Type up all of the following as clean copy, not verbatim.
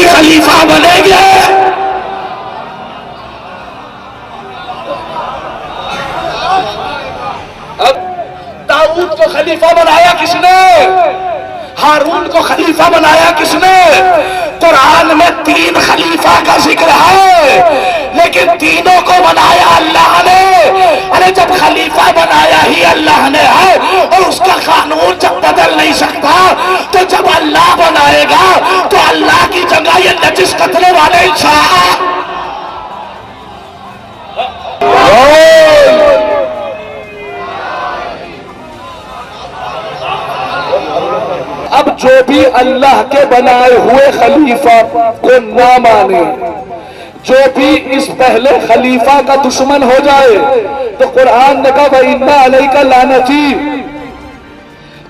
بھی خلیفہ بنیں گے۔ اب داؤد کو خلیفہ بنایا کس نے؟ ہارون کو خلیفہ بنایا کس نے؟ قرآن میں 3 خلیفہ کا ذکر ہے، لیکن تینوں کو بنایا اللہ نے۔ ارے جب خلیفہ بنایا ہی اللہ نے ہے اور اس کا قانون جب بدل نہیں سکتا، تو جب اللہ بنائے گا تو اللہ کی جگہ یہ نجس قتلے والے انسان۔ اب جو بھی اللہ کے بنائے ہوئے خلیفہ کو نہ مانے، جو بھی اس پہلے خلیفہ کا دشمن ہو جائے، تو قرآن نے کہا وَإِنَّ عَلَيْكَ لَعْنَتِي،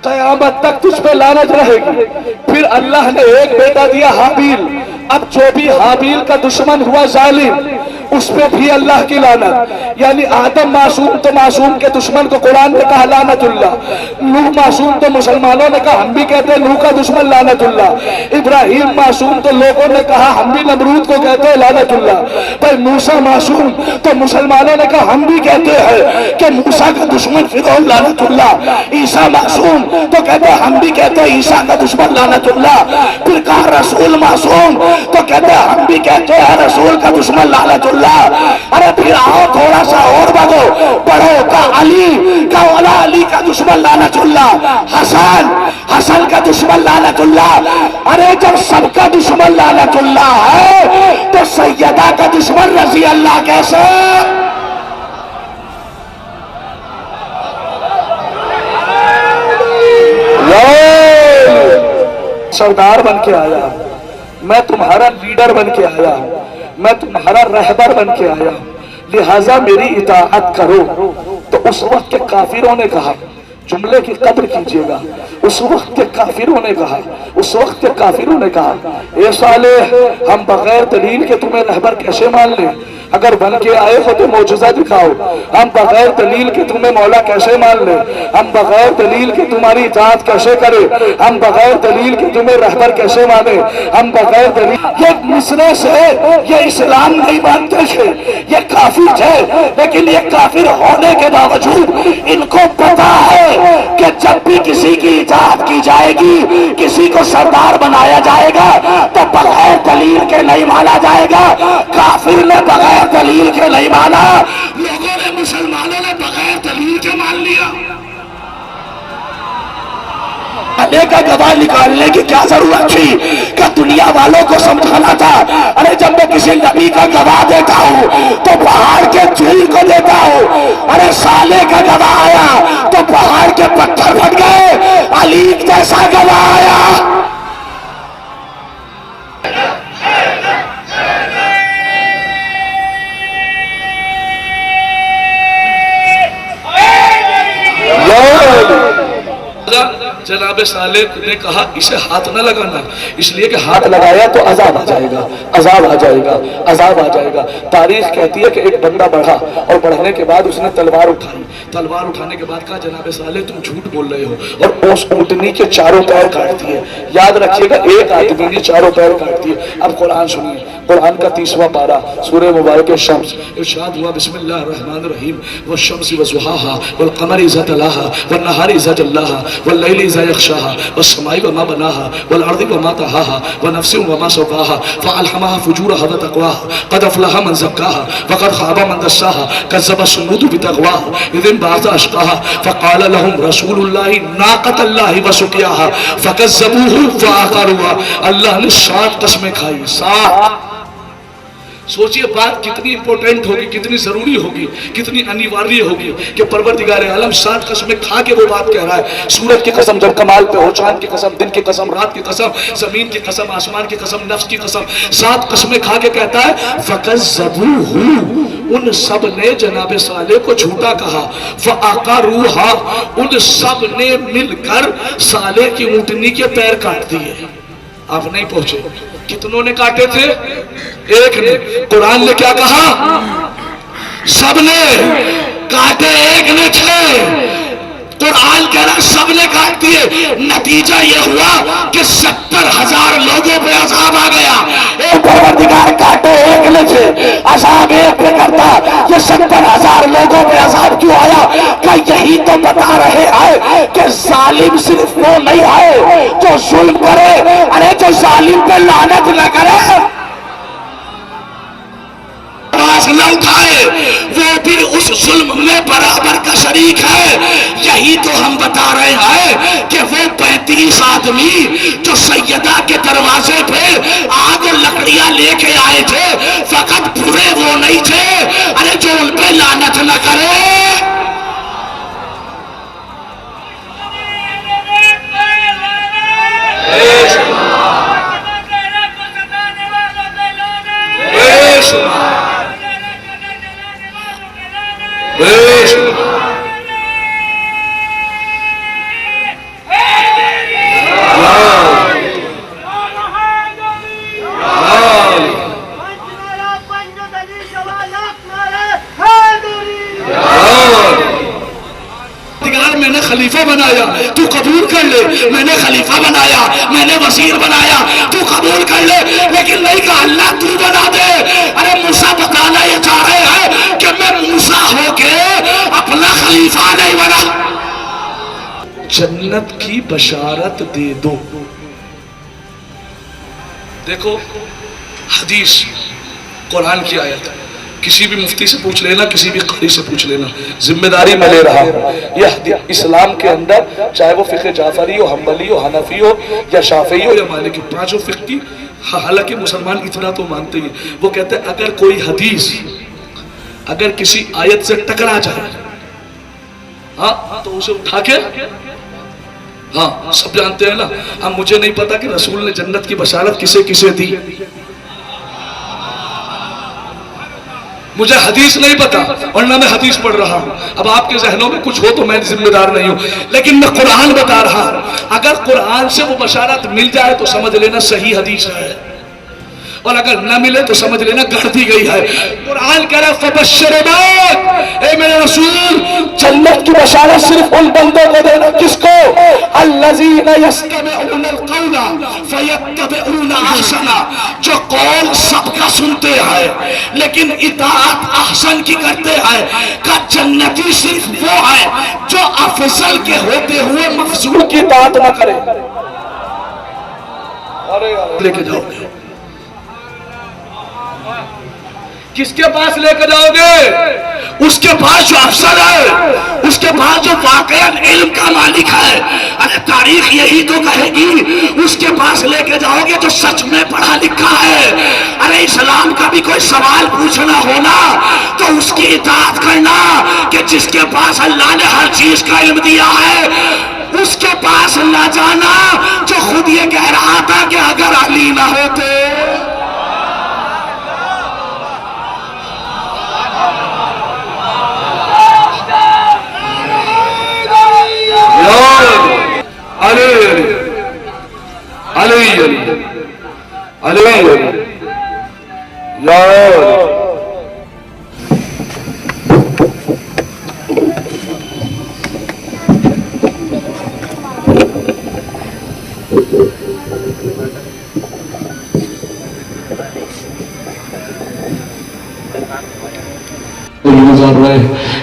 قیامت تک تجھ پہ لعنت رہے گی۔ پھر اللہ نے ایک بیٹا دیا حابیل، اب جو بھی حابیل کا دشمن ہوا ظالم، اس پہ بھی اللہ کی لعنت۔ یعنی آدم معصوم تو معصوم کے دشمن کو قرآن نے کہا لعنت اللہ، نوح معصوم تو مسلمانوں نے کہا ہم بھی کہتے ہیں نوح کا دشمن لعنت اللہ، ابراہیم معصوم تو لوگوں نے کہا ہم بھی نمرود کو کہتے ہیں لعنت اللہ، پر موسیٰ معصوم تو مسلمانوں نے کہا ہم بھی کہتے ہیں کہ موسیٰ کا دشمن فرعون لعنت اللہ، عیسیٰ معصوم تو کہتے ہیں ہم بھی کہتے ہیں عیسیٰ کا دشمن لعنت اللہ، پھر کہا رسول معصوم تو کہتے ہیں ہم بھی کہتے ہیں رسول کا دشمن لعنت اللہ۔ ارے پھر آؤ تھوڑا سا اور بڑھو کا علی کا والا علی کا دشمن لعنت اللہ، حسن کا دشمن لعنت اللہ۔ ارے جب سب کا دشمن لعنت اللہ ہے تو سیدہ کا دشمن رضی اللہ کیسے؟ سردار بن کے آیا، میں تمہارا لیڈر بن کے آیا، میں تمہارا رہبر بن کے آیا، لہٰذا میری اطاعت کرو۔ تو اس وقت کے کافروں نے کہا، جملے کی قدر کیجئے گا، اس وقت کے کافروں نے کہا اے صالح، ہم بغیر دلیل کے تمہیں رہبر کیسے مان لیں؟ اگر بن کے آئے ہو تو معجزہ دکھاؤ۔ ہم بغیر دلیل کے تمہیں مولا کیسے مان لیں؟ ہم بغیر دلیل کے تمہاری اطاعت کیسے کریں؟ ہم بغیر دلیل کے تمہیں رہبر کیسے مانیں؟ ہم بغیر دلیل، یہ مصرے سے یہ اسلام نہیں مانتے تھے، یہ کافر تھے، لیکن یہ کافر ہونے کے باوجود ان کو پتا ہے کہ جب بھی کسی کی اطاعت کی جائے گی، کسی کو سردار بنایا جائے گا تو بغیر دلیل کے نہیں مانا جائے گا۔ کافر نے بغیر دلیل کے نہیں مانا، لوگوں نے مسلمانوں نے بغیر دلیل کے مان لیا۔ اللہ کا گواہ نکالنے کی کیا ضرورت تھی کہ دنیا والوں کو سمجھانا تھا؟ ارے جب میں کسی نبی کا گواہ دیتا ہوں تو پہاڑ کے جھیل کو دیتا ہوں، ارے صالح کا گواہ آیا تو پہاڑ کے پتھر پھٹ گئے، علی جیسا گواہ آیا۔ جناب صالح نے کہا اسے ہاتھ نہ لگانا، اس لیے کہ ہاتھ لگایا تو عذاب آ جائے گا، عذاب آ جائے گا۔ تاریخ کہتی ہے کہ ایک بندہ بڑھا اور بڑھنے کے بعد اس نے تلوار اٹھائی، تلوار اٹھانے کے بعد کہا جناب صالح تم جھوٹ بول رہے ہو، اور اس اونٹنی کے چاروں پیر کاٹ دیے۔ یاد رکھیے گا ایک آدمی نے چاروں پیر کاٹ دیے۔ اب قرآن سنیے، قرآن کا 30واں پارہ سورہ مبارک شمس، ارشاد ہوا بسم اللہ الرحمن الرحیم والشمس وضحاہا والقمر اذا تلاہا والنہار اذا جلاہا واللیل اذا یغشاہا والسماء وما بناہا والارض وما طحاہا ونفس وما سواہا فالہمہا فجورہا وتقواہا قد افلح من زکاہا وقد خاب من دساہا کذب الثمود بتغواہا اذ انبعث اشقاہا فقال لهم رسول اللہ ناقۃ اللہ وسقیاہا فکذبوہ فعقروہا۔ اللہ نے 7 قسمیں کھائی، 7۔ سوچئے بات کتنی امپورٹنٹ ہوگی، کتنی ضروری ہوگی، کتنی انیواریہ ہوگی کہ پروردگار عالم 7 قسمیں کھا کے وہ بات کہہ رہا ہے۔ سورج کی قسم جب کمال پہ ہو، چاند کی قسم، دن کی قسم، رات کی قسم، زمین کی قسم، آسمان کی قسم، نفس کی قسم، 7 قسمیں کھا کے کہتا ہے فَكَذَّبُوهُ، ان سب نے جناب صالح کو جھوٹا کہا، فَعَقَرُوهَا، ان سب نے مل کر صالح کی اونٹنی کے پیر کاٹ دیے۔ آپ نہیں پہنچے، کتنوں نے کاٹے تھے؟ ایک نے۔ قرآن نے کیا کہا؟ سب نے کاٹے، ایک نے تھے۔ قرآن کہہ رہا سب نے کاٹ دیے۔ نتیجہ یہ ہوا کہ 70,000 لوگوں پہ عذاب آ گیا۔ عذاب ایک پہ کرتا، یہ 70,000 لوگوں پہ عذاب کیوں آیا؟ کہ یہی تو بتا رہے ہیں کہ ظالم صرف وہ نہیں ہے جو ظلم کرے، ارے جو ظالم پہ لعنت نہ کرے، آواز نہ اٹھائے، وہ بھی اس ظلم میں برابر کا شریک ہے۔ یہی تو ہم بتا رہے ہیں کہ وہ 35 آدمی جو سیدہ کے دروازے پہ آگ و لکڑیاں لے کے آئے تھے، فقط برے وہ نہیں تھے، ارے جو ان پہ لعنت نہ کرے۔ میں نے خلیفہ بنایا تو قبول کر لے، میں نے خلیفہ بنایا، میں نے وزیر بنایا تو قبول کر لے، لیکن نہیں کہا اللہ تو بنا دے۔ ارے موسیٰ بتانا یہ چاہ رہے ہیں کہ میں موسیٰ ہو کے اپنا خلیفہ نہیں بنا۔ جنت کی بشارت دے دو۔ دیکھو حدیث، قرآن کی آیت، کسی بھی مفتی سے پوچھ لینا، کسی بھی قاری سے پوچھ لینا، ذمہ داری میں لے رہا ہوں۔ یہ اسلام کے اندر چاہے وہ فقہ جعفری ہو، حنبلی ہو، حنفی ہو یا شافعی ہو یا مالکی، پانچوں فقہ کی، حالانکہ مسلمان اتنا تو مانتے ہیں، وہ کہتے ہیں اگر کوئی حدیث اگر کسی آیت سے ٹکرا جائے ہاں تو اسے اٹھا کے، ہاں سب جانتے ہیں نا۔ اب مجھے نہیں پتا کہ رسول نے جنت کی بشارت کسے کسے دی، مجھے حدیث نہیں پتا ورنہ میں حدیث پڑھ رہا ہوں۔ اب آپ کے ذہنوں میں کچھ ہو تو میں ذمہ دار نہیں ہوں، لیکن میں قرآن بتا رہا ہوں۔ اگر قرآن سے وہ بشارت مل جائے تو سمجھ لینا صحیح حدیث ہے، اور اگر نہ ملے تو سمجھ لینا گڑھ دی گئی ہے۔ قرآن کہہ رہا فبشر عباد، اے میرے رسول جنت کی بشارت صرف ان بندوں کو دینا، کس کو؟ الذین یستمعون القول فیتبعون احسنہ، جو قول سب کا سنتے ہیں لیکن اطاعت احسن کی کرتے ہیں۔ کہ جنتی صرف وہ ہے جو افضل کے ہوتے ہوئے مفضول کی اطاعت نہ کرے۔ لے کے جاؤ گے کس کے پاس لے کے جاؤ گے؟ اس کے پاس جو افسر ہے، اس کے پاس جو واقعاً علم کا مالک ہے۔ ارے تاریخ یہی تو کہے گی، اس کے پاس لے کے جاؤ گے جو سچ میں پڑھا لکھا ہے۔ ارے اسلام کا بھی کوئی سوال پوچھنا ہونا تو اس کی اطاعت کرنا، کہ جس کے پاس اللہ نے ہر چیز کا علم دیا ہے اس کے پاس نہ جانا جو خود یہ کہہ رہا تھا کہ اگر علی نہ ہوتے۔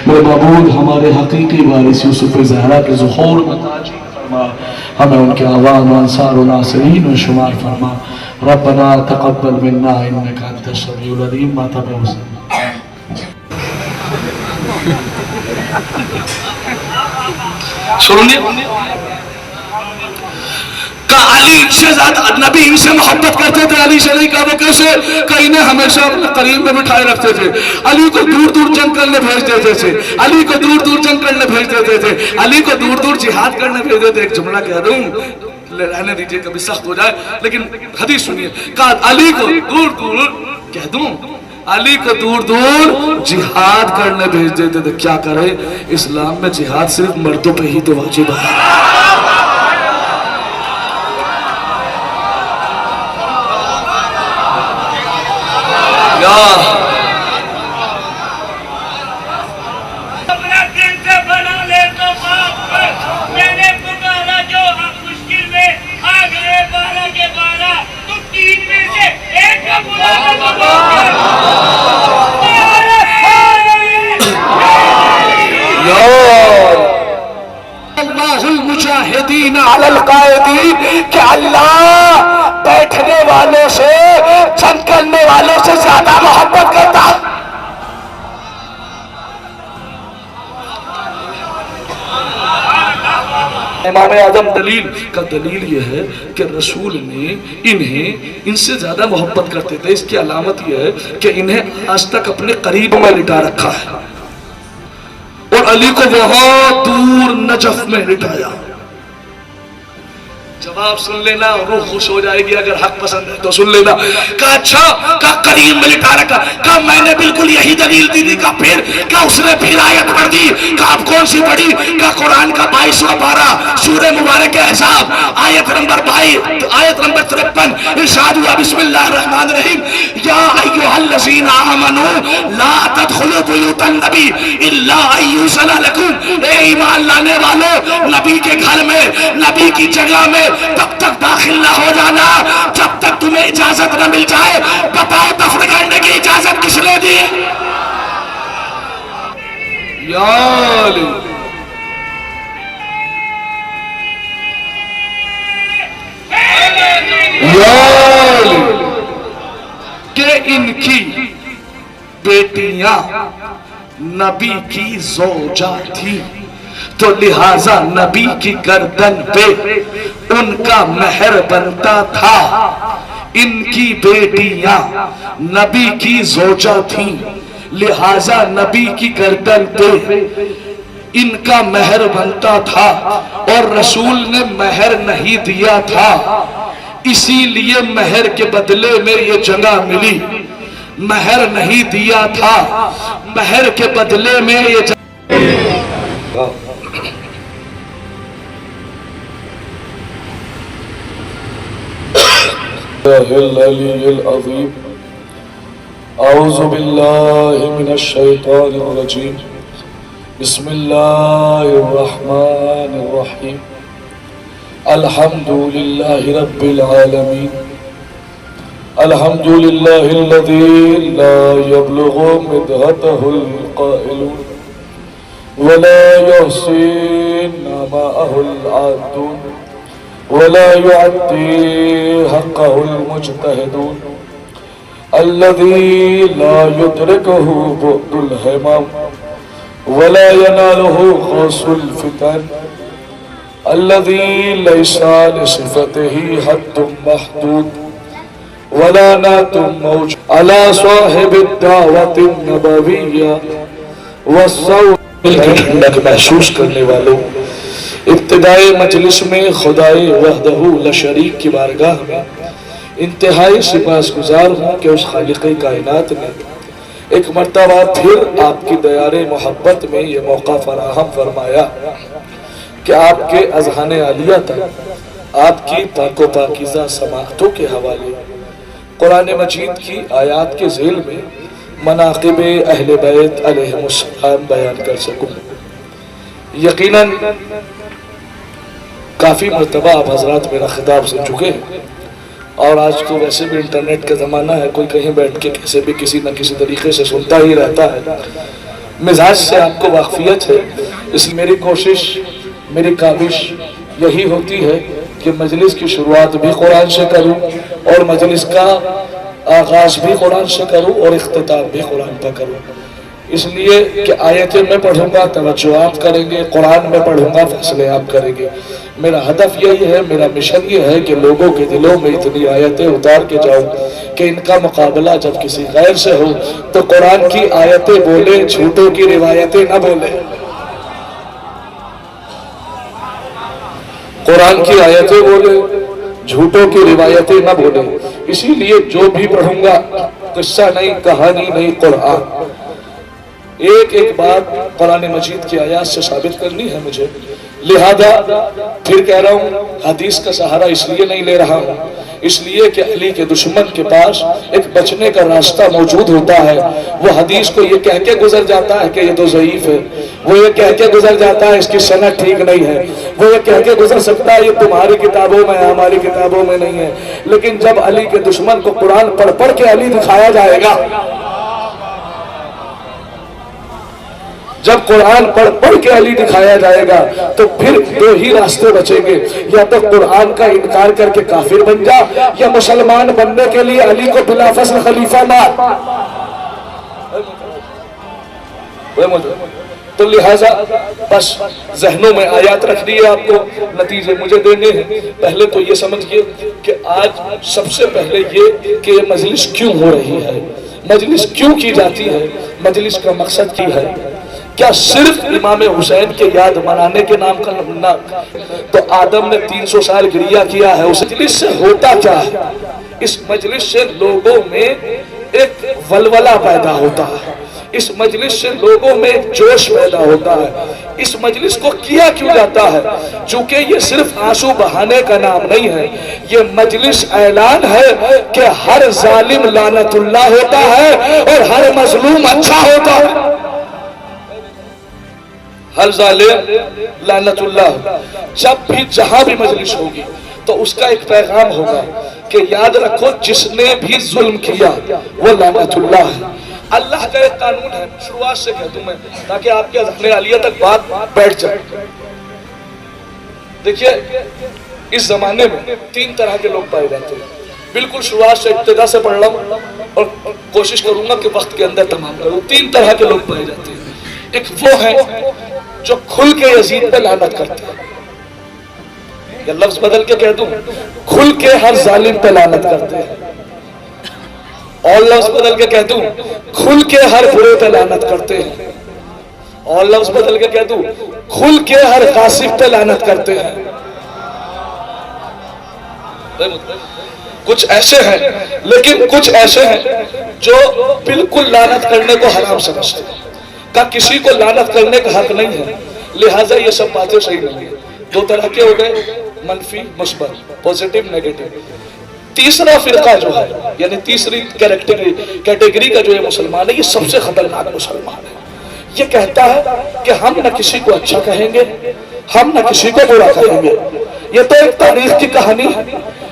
میرے معبود ہمارے حقیقی وارث یوسف زہرا کے ظہور متاجی فرما، ہمیں ان کے عوان و انصار و ناصرین و شمار فرما۔ ربنا تقبل منا انک انت السمیع العلیم۔ ماتا پہ حسن سنیے کہ علی سے زیادہ نبی ان سے محبت کرتے تھے، علی سے نہیں کہا وہ کیسے؟ کہ انہیں ہمیشہ اپنے قریب میں بٹھائے رکھتے تھے، علی کو دور دور جنگ کرنے بھیج دیتے تھے، علی کو دور دور جنگ کرنے بھیج دیتے تھے، علی کو دور دور جہاد کرنے بھیج دیتے تھے۔ ایک جملہ کہہ دوں، رہنے دیجئے کبھی سخت ہو جائے، لیکن حدیث سنیے، کہا علی کو دور دور کہہ دوں، علی کو دور دور جہاد کرنے بھیج دیتے تھے۔ کیا کرے، اسلام میں جہاد صرف مردوں پہ ہی تو واجب ہے۔ اپنا دل سے بنا لے تو باپ پر، میں نے پکارا جو مشکل میں آ گئے 12 کے 12، تو 3 میں سے ایک کا بلا لے تو باپ پر۔ علی القاعدین کہ اللہ بیٹھنے والوں سے جنگ کرنے والوں سے زیادہ محبت کرتا ہے۔ امام اعظم دلیل کا دلیل یہ ہے کہ رسول نے ان سے زیادہ محبت کرتے تھے۔ اس کی علامت یہ ہے کہ انہیں آج تک اپنے قریب میں لٹا رکھا ہے اور علی کو بہت دور نجف میں لٹایا۔ جواب سن لینا، روح خوش ہو جائے گی اگر حق پسند ہے تو سن لینا۔ کہا اچھا، کہا قریب میں لٹا رکھا، کہا میں نے بالکل یہی دلیل دی تھی، کہا پھر، کہا اس نے پھر آیت پڑھ دی، کہا اب کون سی پڑھی؟ کہا قرآن کا 22واں پارہ سورہ مبارک احزاب آیت نمبر 22 آیت نمبر 53 ارشاد ہوا بسم اللہ الرحمن الرحیم یا ایھا الذین آمنوا لا تدخلوا بیوت النبی الا ان یؤذن لکم، اے ایمان لانے والوں نبی کے گھر میں، نبی کی جگہ میں تب تک داخل نہ ہو جانا جب تک تمہیں اجازت نہ مل جائے۔ بتاؤ دفن کرنے کی اجازت کس نے دی؟ یا علی کہ ان کی بیٹیاں نبی کی زوجہ تھی تو لہٰذا نبی کی گردن پہ ان کا مہر بنتا تھا۔ ان کی بیٹیاں نبی کی زوجہ تھیں لہٰذا نبی کی گردن پہ ان کا مہر بنتا تھا اور رسول نے مہر نہیں دیا تھا، اسی لیے مہر کے بدلے میں یہ جگہ ملی۔ مہر نہیں دیا تھا، مہر کے بدلے میں یہ جگہ العلی العظیم اعوذ باللہ من الشیطان الرجیم بسم اللہ الرحمن الرحیم الحمد للہ رب العالمین الحمد للہ الذی لا یبلغ مدحتہ القائلون ولا يحصي نعماءه العادون ولا يعطي حقه المجتهدون الذي لا يدركه بعد الهمام ولا يناله غوص الفتن الذي ليس لصفته حد محدود ولا نات موج على صاحب الدعوة النبوية والصوت ٹھنڈک محسوس کرنے والوں، ابتدائی مجلس میں خدائے وحدہ لشریک کی بارگاہ میں انتہائی سپاسگزار ہوں کہ اس خالق کائنات نے ایک مرتبہ پھر آپ کی دیار محبت میں یہ موقع فراہم فرمایا کہ آپ کے اذہان عالیہ تک آپ کی پاک و پاکیزہ سماعتوں کے حوالے قرآن مجید کی آیات کے ذیل میں مناقب اہل بیت علیہ السلام بیان کر سکوں۔ یقیناً کافی مرتبہ آپ حضرات میرا خطاب سن چکے ہیں اور آج تو ویسے بھی انٹرنیٹ کا زمانہ ہے، کوئی کہیں بیٹھ کے کیسے بھی کسی نہ کسی طریقے سے سنتا ہی رہتا ہے۔ مزاج سے آپ کو واقفیت ہے، اس لیے میری کوشش، میری کاوش یہی ہوتی ہے کہ مجلس کی شروعات بھی قرآن سے کروں اور مجلس کا آغاز بھی قرآن سے کروں اور اختتام بھی قرآن پر کروں، اس لیے کہ آیتیں میں پڑھوں گا توجہ آپ کریں گے، قرآن میں پڑھوں گا فیصلے آپ کریں گے۔ میرا ہدف یہی ہے، میرا مشن یہ ہے کہ لوگوں کے دلوں میں اتنی آیتیں اتار کے جاؤں کہ ان کا مقابلہ جب کسی غیر سے ہو تو قرآن کی آیتیں بولے، جھوٹوں کی روایتیں نہ بولے۔ قرآن کی آیتیں بولے، جھوٹوں کی روایتیں نہ بولے۔ اسی لیے جو بھی پڑھوں گا قصہ نہیں، کہانی نہیں، قرآن، ایک ایک بات قرآن مجید کی آیات سے ثابت کرنی ہے مجھے، لہذا پھر کہہ رہا ہوں حدیث کا سہارا اس لیے نہیں لے رہا ہوں، اس لیے کہ علی کے دشمن کے پاس ایک بچنے کا راستہ موجود ہوتا ہے۔ وہ حدیث کو یہ کہہ کے گزر جاتا ہے کہ یہ تو ضعیف ہے، وہ یہ کہہ کے گزر جاتا ہے اس کی سند ٹھیک نہیں ہے، وہ یہ کہہ کے گزر سکتا ہے یہ تمہاری کتابوں میں ہے، ہماری کتابوں میں نہیں ہے، لیکن جب علی کے دشمن کو قرآن پڑھ پڑھ کے علی دکھایا جائے گا، جب قرآن پڑھ پڑھ کے علی دکھایا جائے گا تو پھر دو ہی راستے بچیں گے، یا تو قرآن کا انکار کر کے کافر بن جا، یا مسلمان بننے کے لیے علی کو بلا فصل خلیفہ مان۔ تو لہٰذا بس ذہنوں میں آیات رکھ دی ہے، آپ کو نتیجے مجھے دینے ہیں۔ پہلے تو یہ سمجھئے کہ آج سب سے پہلے یہ کہ یہ مجلس کیوں ہو رہی ہے، مجلس کیوں کی جاتی ہے، مجلس کا مقصد کی ہے۔ کیا صرف امام حسین کے یاد منانے کے نام کا نہ؟ تو آدم نے 300 سال گریہ کیا ہے، اس مجلس سے ہوتا کیا ہے؟ اس مجلس سے لوگوں میں ایک ولولہ پیدا ہوتا ہے، اس مجلس سے لوگوں میں جوش پیدا ہوتا ہے۔ اس مجلس کو کیا کیوں جاتا ہے؟ چونکہ یہ صرف آنسو بہانے کا نام نہیں ہے، یہ مجلس اعلان ہے کہ ہر ظالم لعنت اللہ ہوتا ہے اور ہر مظلوم اچھا ہوتا ہے۔ ہر ظالم لعنت اللہ۔ جب بھی جہاں بھی مجلس ہوگی تو اس کا ایک پیغام ہوگا کہ یاد رکھو جس نے بھی ظلم کیا وہ لعنت اللہ ہے۔ اللہ کا ایک قانون ہے، شروعات سے کہہ دوں میں تاکہ آپ کے ذہن عالیہ تک بات بیٹھ جائے۔ دیکھیے اس زمانے میں 3 طرح کے لوگ پائے جاتے ہیں، بالکل شروعات سے ابتدا سے پڑھ رہا ہوں اور کوشش کروں گا کہ وقت کے اندر تمام کروں۔ 3 طرح کے لوگ پائے جاتے ہیں۔ ایک وہ ہیں جو کھل کے یزید پہ لعنت کرتے ہیں، یا لفظ بدل کے کہہ دوں کھل کے ہر ظالم پہ لعنت کرتے ہیں، اور لفظ بدل کے کہہ دوں کھل کے ہر برے پہ لعنت کرتے ہیں، اور لفظ بدل کے کہہ دوں کھل کے ہر غاصب پہ لعنت کرتے ہیں۔ کچھ ایسے ہیں، لیکن کچھ ایسے ہیں جو بالکل لعنت کرنے کو حرام سمجھتے ہیں، کہ کسی کو لعنت کرنے کا حق نہیں ہے، لہٰذا یہ سب باتیں صحیح نہیں ہیں۔ 2 طرح کے ہو گئے، منفی مثبت، پوزیٹیو نیگیٹو۔ تیسرا فرقہ جو ہے یعنی تیسری کیٹیگری کا جو یہ مسلمان ہے، یہ سب سے خطرناک مسلمان ہے۔ یہ کہتا ہے کہ ہم نہ کسی کو اچھا کہیں گے، ہم نہ کسی کو برا کہیں گے، یہ تو ایک تاریخ کی کہانی ہے،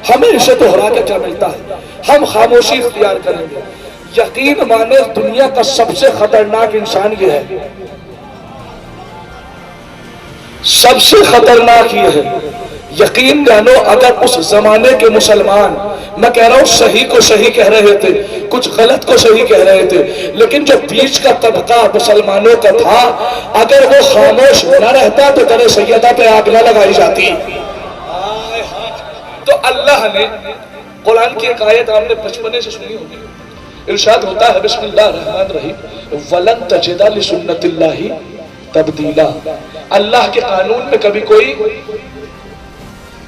ہمیں اسے دوہرا کے کیا ملتا ہے، ہم خاموشی اختیار کریں گے۔ یقین مانے دنیا کا سب سے خطرناک انسان یہ ہے، سب سے خطرناک یہ ہے۔ یقین جانو اگر اس زمانے کے مسلمان، میں کہہ رہا ہوں صحیح کو صحیح کہہ رہے تھے، کچھ غلط کو صحیح کہہ رہے تھے، لیکن جو بیچ کا طبقہ مسلمانوں کا تھا، اگر وہ خاموش نہ رہتا تو در سیدہ پہ آگ نہ لگائی جاتی۔ تو اللہ نے قرآن کی ایک آیت آپ نے بچپنے سے سنی ہوگی، ارشاد ہوتا ہے بسم اللہ الرحمن الرحیم وَلَن تَجِدَ لِسُنَّتِ اللَّهِ تَبْدِيلًا۔ اللہ کے قانون میں کبھی کوئی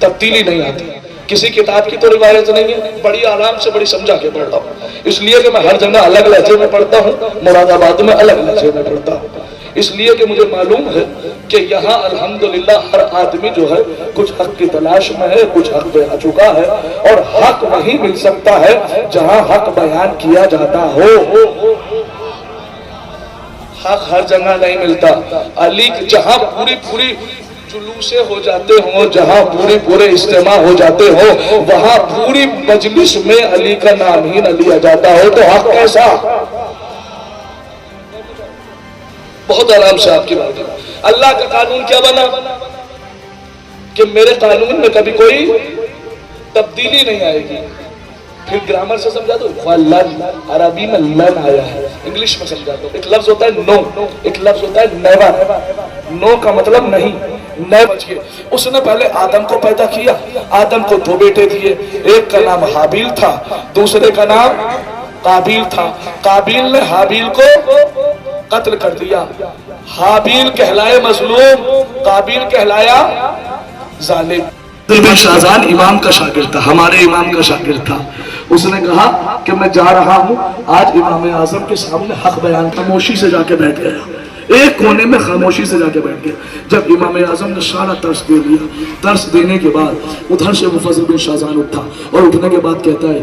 تبدیلی نہیں آتی۔ کسی کتاب کی تو روایت نہیں ہے، بڑی آرام سے بڑی سمجھا کے پڑھ رہا ہوں، اس لیے کہ میں ہر جگہ الگ لہجے میں پڑھتا ہوں، مراد آباد میں الگ لہجے میں پڑھتا ہوں، اس لیے کہ مجھے معلوم ہے کہ یہاں الحمدللہ ہر آدمی جو ہے کچھ حق کی تلاش میں ہے، کچھ حق پہ آ چکا ہے، اور حق وہیں مل سکتا ہے جہاں حق بیان کیا جاتا ہو۔ حق ہر جگہ نہیں ملتا۔ علی جہاں پوری جلوسے ہو جاتے ہوں، جہاں پورے اجتماع ہو جاتے ہوں، وہاں پوری مجلس میں علی کا نام ہی نہ لیا جاتا ہو تو حق کیسا؟ بہت آرام سے آپ کی بات ہے۔ اللہ کا قانون کیا بنا کہ میرے قانون میں کبھی کوئی تبدیلی نہیں آئے گی۔ پھر گرامر سے سمجھا دو، لن عربی میں لن آیا ہے، انگلش میں سمجھا دو۔ ایک لفظ ہوتا ہے نو، ایک لفظ ہوتا ہے نیور۔ نو کا مطلب نہیں، نیور۔ اس نے پہلے آدم کو پیدا کیا، آدم کو 2 بیٹے دیے، ایک کا نام حابیل تھا، دوسرے کا نام قابیل تھا۔ قابیل نے حابیل کو قتل کر دیا، حابیل کہلائے مظلوم، قابیل کہلایا ظالم۔ بن شاہزان امام کا شاگرد تھا، ہمارے امام کا شاگرد تھا۔ اس نے کہا کہ میں جا رہا ہوں آج امام اعظم کے سامنے حق بیان، خاموشی سے جا کے بیٹھ گیا، ایک کونے میں خاموشی سے جا کے بیٹھ گیا۔ جب امام اعظم نے سارا درس دے دیا، درس دینے کے بعد ادھر سے مفضل بن شاہزان اٹھا اور اٹھنے کے بعد کہتا ہے